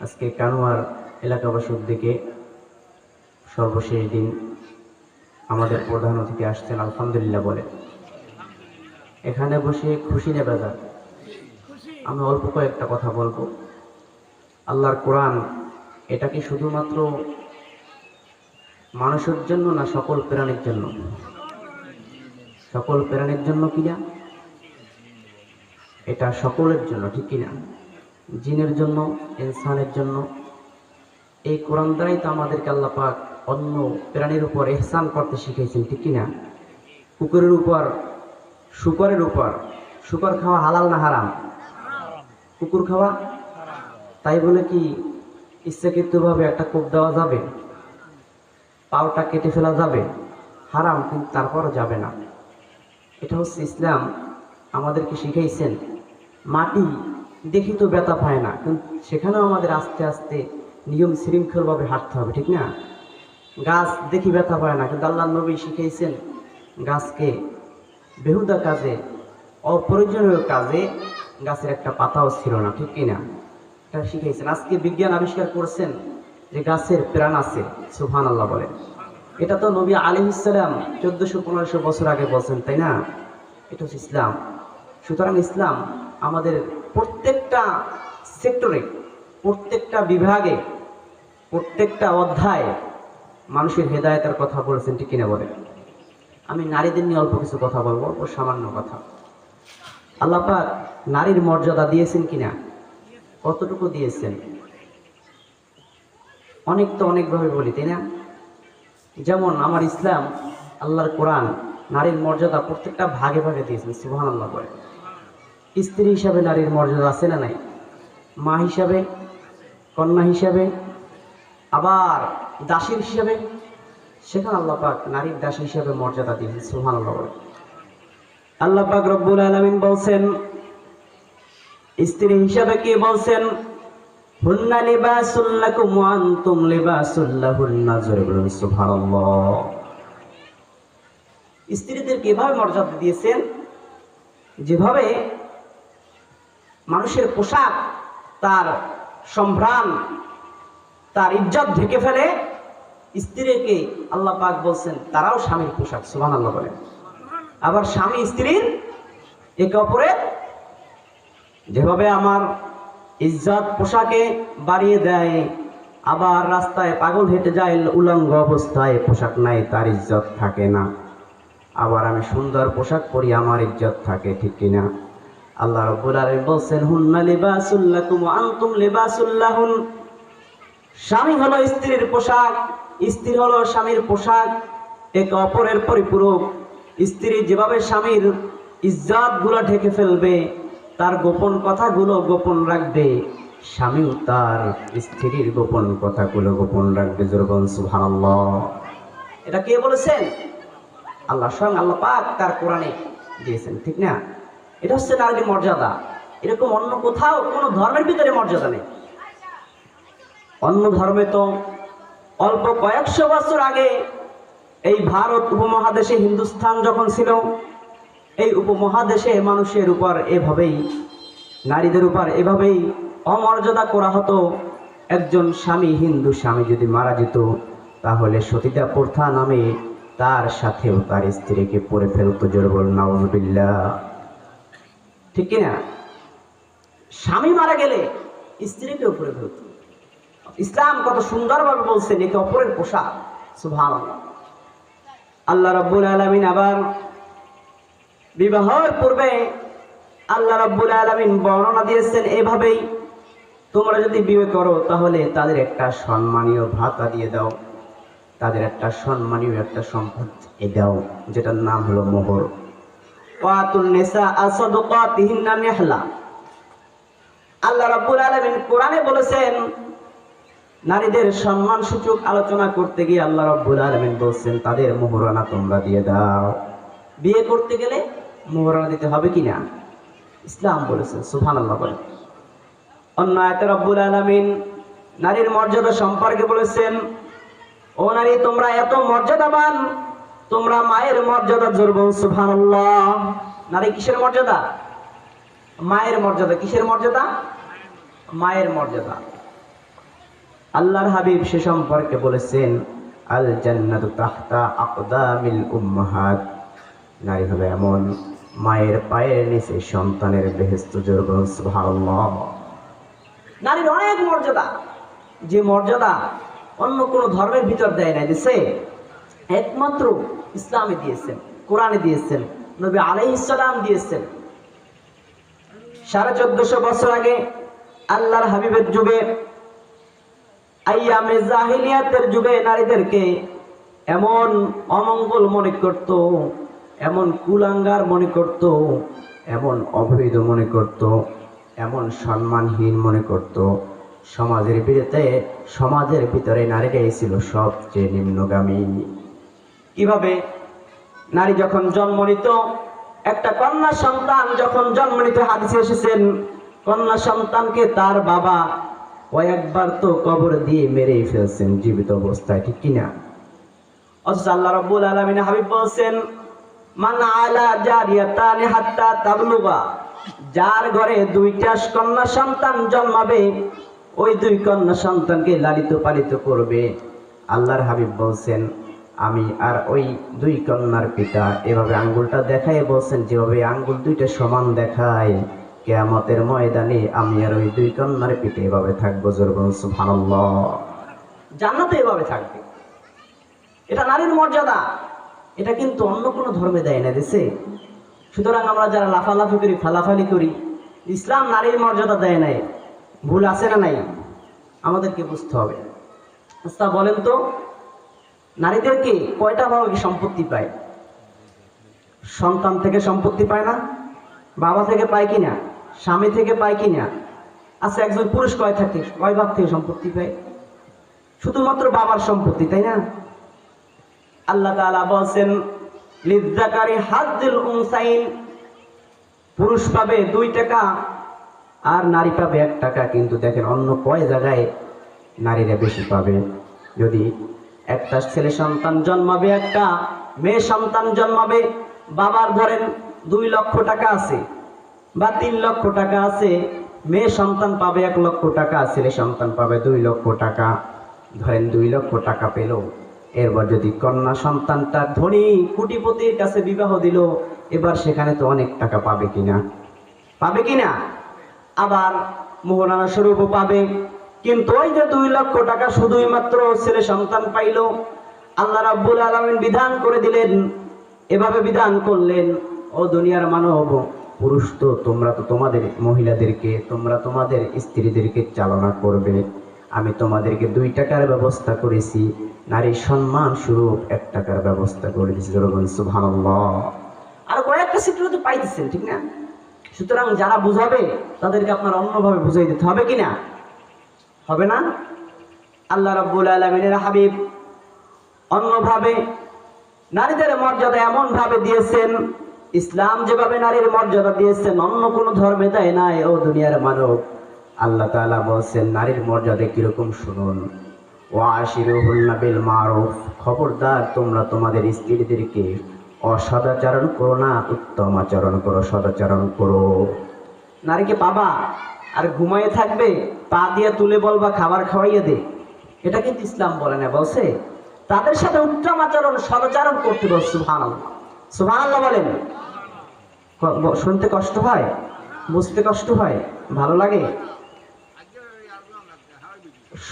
আজকে কানোয়ার এলাকাবাসীর দিকে সর্বশেষ দিন আমাদের প্রধান অতিথি আসছেন, আলহামদুলিল্লাহ বলে। এখানে বসে খুশি নেবে যাক। আমি অল্প কয়েকটা কথা বলবো। আল্লাহর কোরআন এটা কি শুধুমাত্র মানুষের জন্য না সকল প্রাণীর জন্য? সকল প্রাণীর জন্য কিনা? এটা সকলের জন্য, ঠিক কিনা? জিনের জন্য, ইনসানের জন্য। এই কোরআন দ্বারাই তো আমাদেরকে আল্লাহ পাক অন্য প্রাণীর উপর ইহসান করতে শিখিয়েছেন, ঠিক কিনা? কুকুরের উপর, শুকরের উপর। শুকর খাওয়া হালাল না হারাম? কুকুর খাওয়া? তাই বলে কি ইচ্ছাকৃতভাবে একটা কোপ দেওয়া যাবে? পাওটা কেটে ফেলা যাবে? হারাম, কিন্তু তারপরও যাবে না। এটা হচ্ছে ইসলাম আমাদেরকে শিখাইছেন। মাটি দেখি তো ব্যথা পায় না, কিন্তু সেখানেও আমাদের আস্তে আস্তে নিয়ম শৃঙ্খলভাবে হাঁটতে হবে, ঠিক না? গাছ দেখি ব্যথা পায় না, কিন্তু আল্লাহ নবী শিখাইছেন গাছকে বেহুদা কাজে, অপ্রয়োজনীয় কাজে গাছের একটা পাতাও ছিল না, ঠিক কিনা? এটা শিখাইছেন। আজকে বিজ্ঞান আবিষ্কার করছেন যে গাছের প্রাণ আছে, সুবহানাল্লাহ বলে। এটা তো নবী আলাইহিস সালাম 1400-1500 বছর আগে বলছেন, তাই না? এটা হচ্ছে ইসলাম। সুতরাং ইসলাম আমাদের প্রত্যেকটা সেক্টরে, প্রত্যেকটা বিভাগে, প্রত্যেকটা অধ্যায়ে মানুষের হেদায়েতের কথা বলেছেন, ঠিক কিনা বলে। আমি নারীদের নিয়ে অল্প কিছু কথা বলবো, ও সামান্য কথা। আল্লাহ পাক নারীর মর্যাদা দিয়েছেন কিনা? কতটুকু দিয়েছেন? অনেক তো অনেকভাবে বলি, তাই না? যেমন আমার ইসলাম, আল্লাহর কোরআন নারীর মর্যাদা প্রত্যেকটা ভাগে ভাগে দিয়েছেন, সুবহানাল্লাহ বলে। স্ত্রী হিসাবে নারীর মর্যাদা আছে না নাই? মা হিসাবে, কন্যা হিসাবে, আবার দাসীর হিসাবে, সেখানে আল্লাহ পাক নারীর দাসী হিসাবে মর্যাদা দিয়েছেন, সুবহানাল্লাহ বলে। আল্লাহ পাক রব্বুল আলামিন বলছেন, স্ত্রী হিসাবে কি বলছেন? হুন্না লিবাসুল লাকুম ওয়া আনতুম লিবাসুল লাহুন্না। জোরে বলুন সুবহানাল্লাহ। স্ত্রীদের কিভাবে মর্যাদা দিয়েছেন? যেভাবে মানুষের পোশাক তার সম্ভ্রাম, তার ইজ্জত ঢেকে ফেলে, স্ত্রীকে আল্লাহ পাক বলছেন তারাও স্বামীর পোশাক, সুবহানাল্লাহ বলেন। আবার স্বামী স্ত্রীর একে অপরের যেভাবে আমার ইজ্জত পোশাকে বাড়িয়ে দেয়, আবার রাস্তায় পাগল হেঁটে যায় উলঙ্গ অবস্থায়, পোশাক নাই, তার ইজ্জত থাকে না। আবার আমি সুন্দর পোশাক পরি, আমার ইজ্জত থাকে, ঠিক কিনা? আল্লাহ রাব্বুল আলামিন বলছেন, হুন্না লিবাসুল লাকুম ওয়া আনতুম লিবাসুল লাহুন। স্বামী হলো স্ত্রীর পোশাক, স্ত্রী হলো স্বামীর পোশাক, একে অপরের পরিপূরক। স্ত্রী যেভাবে স্বামীর ইজ্জত গুলো ঢেকে ফেলবে, তার গোপন কথাগুলো গোপন রাখবে, স্বামীও তার স্ত্রীর গোপন কথাগুলো গোপন রাখবে। জোরে বলুন সুবহানাল্লাহ। এটা কে বলেছেন? আল্লাহ স্বয়ং আল্লাহ পাক তার কোরআনে দিয়েছেন, ঠিক না? এটা হচ্ছে নারীর মর্যাদা। এরকম অন্য কোথাও কোনো ধর্মের ভিতরে মর্যাদা নেই। অন্য ধর্মে তো অল্প কয়েকশো বছর আগে এই ভারত উপমহাদেশে, হিন্দুস্থান যখন ছিল, এই উপমহাদেশে মানুষের উপর এভাবেই, নারীদের উপর এভাবেই অমর্যাদা করা হতো। একজন স্বামী, হিন্দু স্বামী যদি মারা যেত, তাহলে সতীদাহ প্রথা নামে তার সাথেও তার স্ত্রীকে পরে ফেলতো। জোরে বলুন নাউযুবিল্লাহ, ঠিক কিনা? স্বামী মারা গেলে স্ত্রীকেও পরে ফেলতো। ইসলাম কত সুন্দরভাবে বলছেন একে অপরের পোশাক, সুবহানাল্লাহ। আল্লাহ রাব্বুল আলামিন আবার বিবাহের পূর্বে আল্লাহ রাব্বুল আলামিন বর্ণনা দিয়েছেন এভাবেই, তোমরা যদি বিয়ে করো তাহলে তাদের একটা সম্মানীয় ভাতা দিয়ে দাও, তাদের একটা সম্মানীয় একটা সম্পদ দাও, যেটার নাম হলো মোহর। ওয়াতুন নিসা আসাদুকাতিহিন্না নিহলা। আল্লাহ রাব্বুল আলামিন কোরআনে বলেছেন, নারীদের সম্মান সূচক আলোচনা করতে গিয়ে আল্লাহ রাব্বুল আলামিন বলছেন তাদের মোহরানা তোমরা দিয়ে দাও। বিয়ে করতে গেলে মোহরানা দিতে হবে কিনা? ইসলাম বলেছেন, সুবহানাল্লাহ বলেন। অন্য আয়াতে রাব্বুল আলামিন নারীর মর্যাদা সম্পর্কে বলেছেন, ও নারী তোমরা এত মর্যাদাবান, তোমরা মায়ের মর্যাদা। জোরে বলুন সুবহানাল্লাহ। নারী কিসের মর্যাদা? মায়ের মর্যাদা। কিসের মর্যাদা? মায়ের মর্যাদা। আল্লাহর হাবিব সে সম্পর্কে বলেছেন, আল জান্নাতু তাহতা আকদামিল উম্মাহাত, নারী হলো এমন মায়ের পায়ের নিচে সন্তানের বেহেশত। জোরে বলুন সুবহানাল্লাহ। নারীর অনেক মর্যাদা, যে মর্যাদা অন্য কোনো ধর্মের ভিতর দেয় না, দিছে একমাত্র ইসলামে দিয়েছেন, কোরআনে দিয়েছেন, নবী আলাইহিস সালাম দিয়েছেন। 1450 বছর আগে আল্লাহর হাবিবের যুগে, আইয়ামে জাহিলিয়াতের যুগে নারীদেরকে এমন অমঙ্গল মনে করত, এমন কুলাঙ্গার মনে করত, এমন অবৈধ মনে করত, এমন সম্মানহীন মনে করত। সমাজের ভিতরে নারীরাই ছিল সবচেয়ে নিম্নগামী। কিভাবে? নারী যখন জন্ম নিত, একটা কন্যা সন্তান যখন জন্ম নিত, হাদিসে এসেছেন কন্যা সন্তানকে তার বাবা কয়েকবার তো কবর দিয়ে মেরেই ফেলছেন জীবিত অবস্থায়, ঠিক কিনা? অথচ আল্লাহ রাব্বুল আলামিন হাবিব বলছেন, মান আলা জারিয়াতানি হাত্তা তাবলুগা, যার ঘরে দুইটা কন্যা সন্তান জন্মাবে, ওই দুই কন্যা সন্তানকে লালিত পালিত করবে। আল্লাহর হাবিব বলছেন, আমি আর ওই দুই কন্যার পিতা, এভাবে আঙ্গুলটা দেখায় বলছেন, যেভাবে আঙ্গুল দুইটা সমান দেখায়, কিয়ামতের ময়দানে আমি আর ওই দুই কন্যার পিতা এভাবে থাকবো। জোরে বলুন সুবহানাল্লাহ। জান্নাতে এভাবে থাকবে। এটা নারীর মর্যাদা, এটা কিন্তু অন্য কোনো ধর্মে দেয় না, দিছে। সুতরাং আমরা যারা লাফালাফি করি, ফালাফালি করি, ইসলাম নারীর মর্যাদা দেয় নাই, ভুল আছে না নাই? আমাদেরকে বুঝতে হবে। আচ্ছা বলেন তো, নারীদেরকে কয়টা ভাবে সম্পত্তি পায়? সন্তান থেকে সম্পত্তি পায় না? বাবা থেকে পায় কিনা? স্বামী থেকে পায় কিনা? আচ্ছা, একজন পুরুষ কয় ভাগ থেকে সম্পত্তি পায়? শুধুমাত্র বাবার সম্পত্তি, তাই না? আল্লাহ তাআলা বলছেন, লিযযাকারি হাজ্জুল উনসাইন, পুরুষ পাবে 2 টাকা আর নারী পাবে 1 টাকা। কিন্তু দেখেন অন্য কয় জায়গায় নারীরা বেশি পাবে। যদি একটা ছেলে সন্তান জন্মাবে, একটা মেয়ে সন্তান জন্মাবে, বাবার ধরেন 2 লক্ষ টাকা আছে বা 3 লক্ষ টাকা আছে, মেয়ে সন্তান পাবে 1 লক্ষ টাকা, ছেলে সন্তান পাবে 2 লক্ষ টাকা। ধরেন 2 লক্ষ টাকা পেল, এরপর যদি কন্যা সন্তানটা ধনী কোটিপতির কাছে বিবাহ দিল, এবার সেখানে তো অনেক টাকা পাবে কিনা? পাবে কিনা? আবার মোহরানা স্বরূপও পাবে। কিন্তু ওই যে 2 লক্ষ টাকা শুধুই মাত্র ছেলে সন্তান পাইল, আল্লাহ রাব্বুল আলামিন বিধান করে দিলেন, এভাবে বিধান করলেন, ও দুনিয়ার মানব, পুরুষ তো তোমরা তো তোমাদের মহিলাদেরকে, তোমরা তোমাদের স্ত্রীদেরকে চালনা করবে, আমি তোমাদেরকে 2 টাকার ব্যবস্থা করেছি, নারীর সম্মান স্বরূপ 1 টাকার ব্যবস্থা করে দিয়েছি। সুবহানাল্লাহ। আর কয়েকটা চিত্র তো পাইতেছেন, ঠিক না? সুতরাং যারা বুঝাবে তাদেরকে আপনার অন্যভাবে বুঝাই দিতে হবে কিনা? হবে না? আল্লাহ রাব্বুল আলামিনের হাবিব অন্যভাবে নারীদের মর্যাদা এমন ভাবে দিয়েছেন, ইসলাম যেভাবে নারীর মর্যাদা দিয়েছেন অন্য কোনো ধর্মে দেয় নাই। ও দুনিয়ার মানব, আল্লাহ তাআলা বলছেন নারীর মর্যাদা কিরকম শুনুন। ওয়াশিরুহুন্না বিল মারুফ, খবরদার তোমরা তোমাদের স্ত্রীদেরকে অসদাচরণ করো না, উত্তম আচরণ করো, সদাচরণ করো। নারীকে পাবা আর ঘুমাইয়ে থাকবে, পা দিয়ে তুলে বলবা খাবার খাওয়াইয়ে দে, এটা কিন্তু ইসলাম বলে না। বলছে তাদের সাথে উত্তম আচরণ, সদাচরণ করতে বলছে। সুবহানাল্লাহ, সুবহানাল্লাহ বলেন। শুনতে কষ্ট হয়, বুঝতে কষ্ট হয়, ভালো লাগে?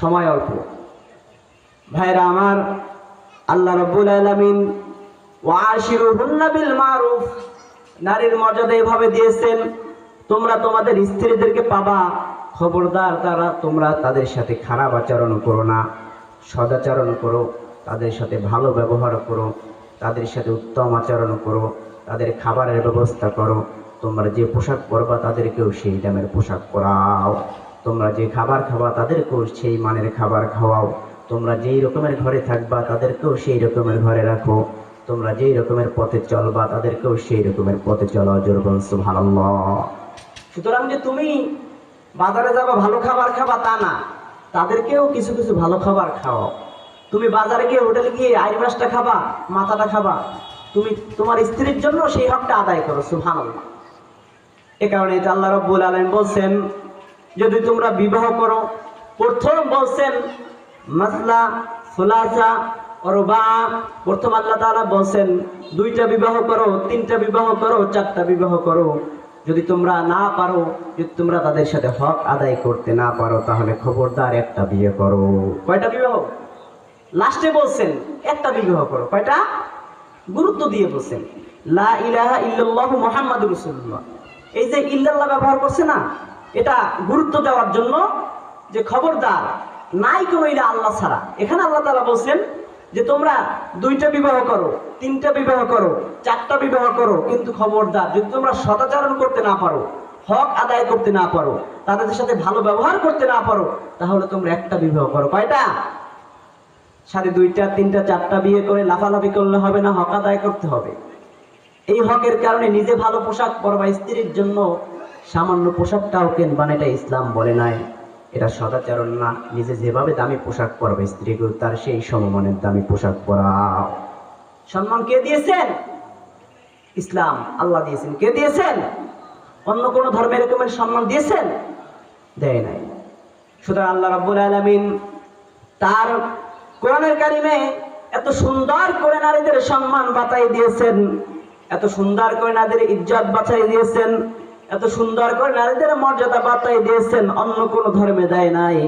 সময় অল্প। ভাইরা আমার, আল্লাহ রাব্বুল আলামিন ওয়াশিরুহুন্না বিল মারুফ, নারীর মর্যাদা এভাবে দিয়েছেন, তোমরা তোমাদের স্ত্রীদেরকে পাবা, খবরদার তোমরা তাদের সাথে খারাপ আচরণ করো না, সদাচরণ করো, তাদের সাথে ভালো ব্যবহার করো, তাদের সাথে উত্তম আচরণ করো, তাদের খাবারের ব্যবস্থা করো। তোমরা যে পোশাক পরবা তাদেরকেও সেই দামের পোশাক পরাও, তোমরা যে খাবার খাবা তাদেরকেও সেই মানের খাবার খাওয়াও, তোমরা যেই রকমের ঘরে থাকবা তাদেরকেও সেই রকমের ঘরে রাখো, তোমরা যেই রকমের পথে চলবা তাদেরকেও সেই রকমের পথে চলো। জোরে বলুন সুবহানাল্লাহ। সুতরাং যে তুমি বাজারে যাবা ভালো খাবার খাবা তা না, তাদেরকেও কিছু কিছু ভালো খাবার খাওয়াও। তুমি বাজারে গিয়ে হোটেলে গিয়ে আইমাসটা খাবা, মাথাটা খাবা, তুমি তোমার স্ত্রীর জন্য সেই হকটা আদায় করো। সুবহানাল্লাহ। এ কারণে আল্লাহ রাব্বুল আলামিন বলছেন যদি তোমরা বিবাহ করো, প্রথম বলছেন মাসলা, সুলাসা, রুবা। প্রথম আল্লাহ তাআলা বলছেন 2টা বিবাহ করো, 3টা বিবাহ করো, 4টা বিবাহ করো। যদি তোমরা না পারো, যদি তোমরা তাদের সাথে হক আদায় করতে না পারো, তাহলে খবরদার একটা বিয়ে করো। কয়টা বিবাহ? লাস্টে বলছেন একটা বিবাহ করো। কয়টা? গুরুত্ব দিয়ে বলছেন লা ইলাহা ইল্লাল্লাহু মুহাম্মাদুর রাসূলুল্লাহ। এই যে ইল্লাল্লাহ ব্যবহার করছে না, এটা গুরুত্ব দেওয়ার জন্য যে খবরদার নাই কোনো ইলা আল্লাহ ছাড়া। এখানে আল্লাহ তাআলা বলছেন যে তোমরা 2টা বিবাহ করো, 3টা বিবাহ করো, 4টা বিবাহ করো, কিন্তু খবরদার যদি তোমরা সদাচরণ করতে না পারো, হক আদায় করতে না পারো, তাদের সাথে ভালো ব্যবহার করতে না পারো, তাহলে তোমরা একটা বিবাহ করো। কয়টা? সাথে 2টা 3টা 4টা বিয়ে করে লাফালাফি করলে হবে না, হক আদায় করতে হবে। এই হকের কারণে নিজে ভালো পোশাক পরবা, স্ত্রীর জন্য সামান্য পোশাকটাও কিনবা না, এটা ইসলাম বলে নাই। এটা সদাচরণ না। নিজে যেভাবে দামি পোশাক পরবে, স্ত্রীকেও তার সেই সমমানের দামি পোশাক পরাও। সম্মান কে দিয়েছেন? ইসলাম, আল্লাহ দিয়েছেন। কে দিয়েছেন? অন্য কোন ধর্মে এরকমের সম্মান দিয়েছেন? দেয় নাই। সুতরাং আল্লাহ রাব্বুল আলামিন তার কোরআনের কারিমে এত সুন্দর করে নারীদের সম্মান বাঁচাই দিয়েছেন, এত সুন্দর করে নারীদের ইজ্জত বাঁচাই দিয়েছেন, এত সুন্দর করে নারীদের মর্যাদা বাঁচাই দিয়েছেন, অন্য কোন ধর্মে দেয় নাই।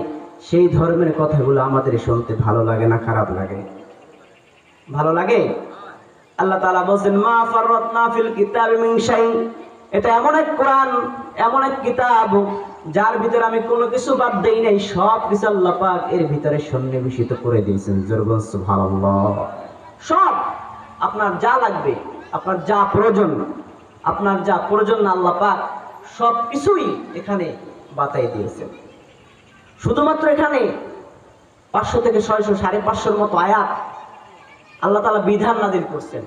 সেই ধর্মের কথাগুলো আমাদের শুনতে ভালো লাগে না খারাপ লাগে? ভালো লাগে। আল্লাহ তাআলা বলেন মা ফাররাতনা ফিল কিতাবি মিন শাই। এটা এমন এক কোরআন, এমন এক কিতাব যার ভিতরে আমি কোনো কিছু বাদ দেই নাই, সব কিছু আল্লাহ পাক এর ভিতরে সন্নিবেশিত করে দিয়েছেন। জোরগণ সুবহানাল্লাহ। সব আপনার যা লাগবে, আপনার যা প্রয়োজন, আপনার যা প্রয়োজন না আল্লাহ পাক সব কিছুই এখানে বাতাই দিয়েছেন। শুধুমাত্র এখানে 500 থেকে 600 550 মতো আয়াত আল্লাহ তাআলা বিধান নাযিল করছেন।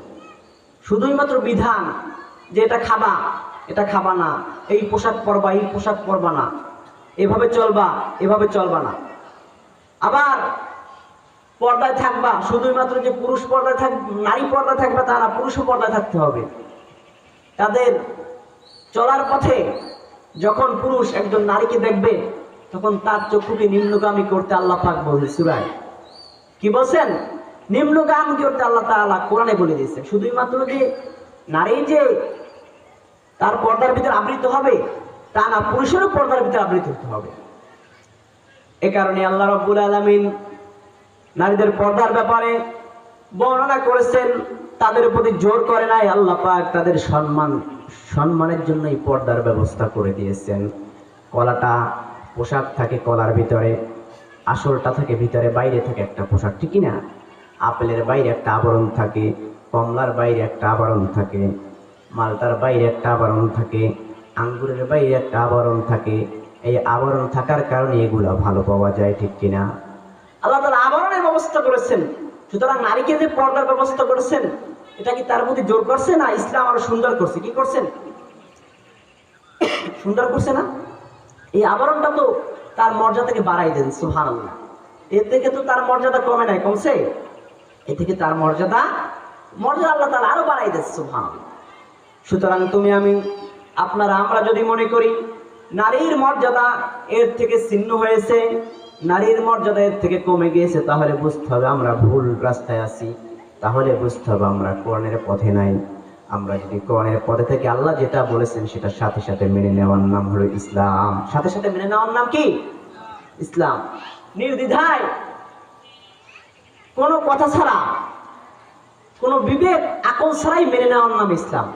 শুধুই মাত্র বিধান যে এটা খাবা, এটা খাবা না, এই পোশাক পরবা, এই পোশাক পরবা না, এভাবে চলবা, এভাবে চলবা না। আবার পর্দায় থাকবা, শুধুই মাত্র যে পুরুষ পর্দায় থাক, নারী পর্দায় থাকবে তা না, পুরুষও পর্দায় থাকতে হবে। তাদের চলার পথে যখন পুরুষ একজন নারীকে দেখবে, তখন তার চক্ষুকে নিম্নগামী করতে আল্লাহ পাক বলেন সূরায়। কি বলছেন? নিম্নগামী করতে আল্লাহ তাআলা কোরআনে বলে দিয়েছে। শুধুই মাত্র যে নারী যে তার পর্দার ভিতরে আবৃত হবে তা না, পুরুষেরও পর্দার ভিতরে আবৃত হতে হবে। এ কারণে আল্লাহ রাব্বুল আলামিন নারীদের পর্দার ব্যাপারে বর্ণনা করেছেন, তাদের প্রতি জোর করে নাই। আল্লাহ পাক তাদের সম্মানের জন্য এই পর্দার ব্যবস্থা করে দিয়েছেন। কলাটা পোশাক থাকে কলার ভিতরে, আসলটা থাকে ভিতরে, বাইরে থাকে একটা পোশাক, ঠিক না? আপেলের বাইরে একটা আবরণ থাকে, কমলার বাইরে একটা আবরণ থাকে, মালটার বাইরে একটা আবরণ থাকে, আঙ্গুরের বাইরে একটা আবরণ থাকে। এই আবরণ থাকার কারণে এগুলা ভালো পাওয়া যায়, ঠিক কিনা? আল্লাহ তাআলা আবরণের ব্যবস্থা করেছেন। সুতরাং নারীকে যে পর্দার ব্যবস্থা করেছেন, এটা কি তার প্রতি জোর করছে না? ইসলাম আরো সুন্দর করছে। কি করছেন? সুন্দর করছে না? এই আবরণটা তো তার মর্যাদাকে বাড়াই দেন। সুবহানাল্লাহ। এর থেকে তো তার মর্যাদা কমে নাই, কমছে? এ থেকে তার মর্যাদা আল্লাহ তাআলা আরো বাড়াই দেন। সুবহানাল্লাহ। সুতরাং তুমি আমি আপনারা আমরা যদি মনে করি নারীর মর্যাদা এর থেকে ছিন্ন হয়েছে, নারীর মর্যাদা এর থেকে কমে গিয়েছে, তাহলে বুঝতে হবে আমরা ভুল রাস্তায় আছি, তাহলে বুঝতে হবে আমরা কোরআনের পথে নাই। আমরা যদি কোরআনের পথে থেকে আল্লাহ যেটা বলেছেন সেটা সাথে সাথে মেনে নেওয়ার নাম হলো ইসলাম। সাথে সাথে মেনে নেওয়ার নাম কি? ইসলাম। নির্দ্বিধায় কোনো কথা ছাড়া, কোনো বিবেক আকল ছাড়াই মেনে নেওয়ার নাম ইসলাম।